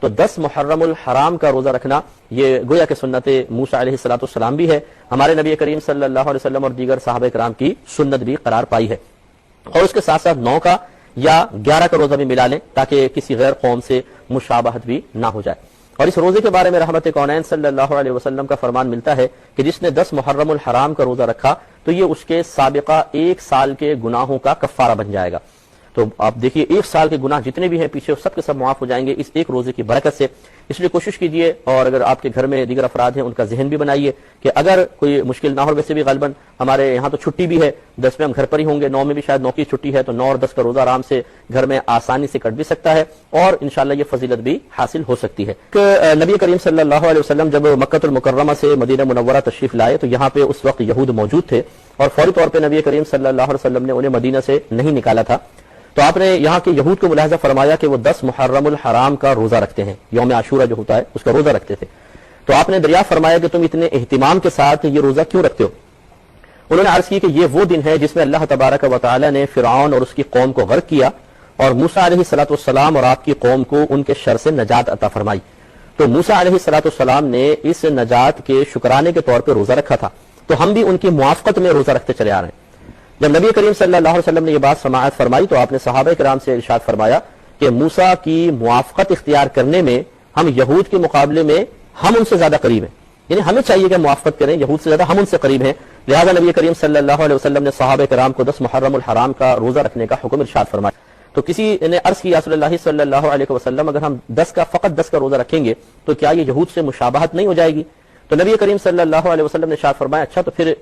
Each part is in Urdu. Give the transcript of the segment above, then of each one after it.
تو 10 محرم الحرام کا روزہ رکھنا یہ گویا کہ سنت موسیٰ علیہ السلام بھی ہے، ہمارے نبی کریم صلی اللہ علیہ وسلم اور دیگر صحابہ کرام کی سنت بھی قرار پائی ہے۔ اور اس کے ساتھ ساتھ 9 کا یا 11 کا روزہ بھی ملا لیں تاکہ کسی غیر قوم سے مشابہت بھی نہ ہو جائے۔ اور اس روزے کے بارے میں رحمت کونین صلی اللہ علیہ وسلم کا فرمان ملتا ہے کہ جس نے 10 محرم الحرام کا روزہ رکھا تو یہ اس کے سابقہ 1 سال کے گناہوں کا کفارہ بن جائے گا۔ تو آپ دیکھیے 1 سال کے گناہ جتنے بھی ہیں پیچھے سب کے سب معاف ہو جائیں گے اس ایک روزے کی برکت سے۔ اس لیے کوشش کیجئے، اور اگر آپ کے گھر میں دیگر افراد ہیں ان کا ذہن بھی بنائیے کہ اگر کوئی مشکل نہ ہو، ویسے بھی غالباً ہمارے یہاں تو چھٹی بھی ہے، 10 میں ہم گھر پر ہی ہوں گے، 9 میں بھی شاید 9 کی چھٹی ہے، تو 9 اور 10 کا روزہ آرام سے گھر میں آسانی سے کٹ بھی سکتا ہے اور انشاءاللہ یہ فضیلت بھی حاصل ہو سکتی ہے۔ کہ نبی کریم صلی اللہ علیہ وسلم جب مکہ المکرمہ سے مدینہ منورہ تشریف لائے تو یہاں پہ اس وقت یہود موجود تھے اور فوری طور پہ نبی کریم صلی اللہ علیہ وسلم نے انہیں مدینہ سے نہیں نکالا تھا۔ تو آپ نے یہاں کے یہود کو ملاحظہ فرمایا کہ وہ 10 محرم الحرام کا روزہ رکھتے ہیں، یوم عاشورہ جو ہوتا ہے اس کا روزہ رکھتے تھے۔ تو آپ نے دریافت فرمایا کہ تم اتنے اہتمام کے ساتھ یہ روزہ کیوں رکھتے ہو؟ انہوں نے عرض کی کہ یہ وہ دن ہے جس میں اللہ تبارک و تعالی نے فرعون اور اس کی قوم کو غرق کیا اور موسیٰ علیہ السلام اور آپ کی قوم کو ان کے شر سے نجات عطا فرمائی۔ تو موسیٰ علیہ السلام نے اس نجات کے شکرانے کے طور پہ روزہ رکھا تھا، تو ہم بھی ان کی موافقت میں روزہ رکھتے چلے آ رہے ہیں۔ جب نبی کریم صلی اللہ علیہ وسلم نے یہ بات سماعت فرمائی تو آپ نے صحابہ کرام سے ارشاد فرمایا کہ موسیٰ کی موافقت اختیار کرنے میں ہم یہود کے مقابلے میں ہم ان سے زیادہ قریب ہیں، یعنی ہمیں چاہیے کہ موافقت کریں، یہود سے زیادہ ہم ان سے قریب ہیں۔ لہذا نبی کریم صلی اللہ علیہ وسلم نے صحابہ کرام کو 10 محرم الحرام کا روزہ رکھنے کا حکم ارشاد فرمایا۔ تو کسی نے عرض کی یا رسول اللہ صلی اللہ علیہ وسلم اگر ہم فقط 10 کا روزہ رکھیں گے تو کیا یہ یہود سے مشابہت نہیں ہو جائے گی؟ تو نبی کریم صلی اللہ علیہ وسلم نے ارشاد فرمایا اچھا تو پھر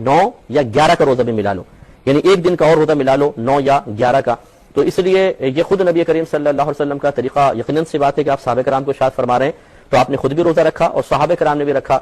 9 یا 11 کا روزہ بھی ملا لو، یعنی ایک دن کا اور روزہ ملا لو 9 یا 11 کا۔ تو اس لیے یہ خود نبی کریم صلی اللہ علیہ وسلم کا طریقہ یقیناً سی بات ہے کہ آپ صحابہ کرام کو ارشاد فرما رہے ہیں، تو آپ نے خود بھی روزہ رکھا اور صحابہ کرام نے بھی رکھا۔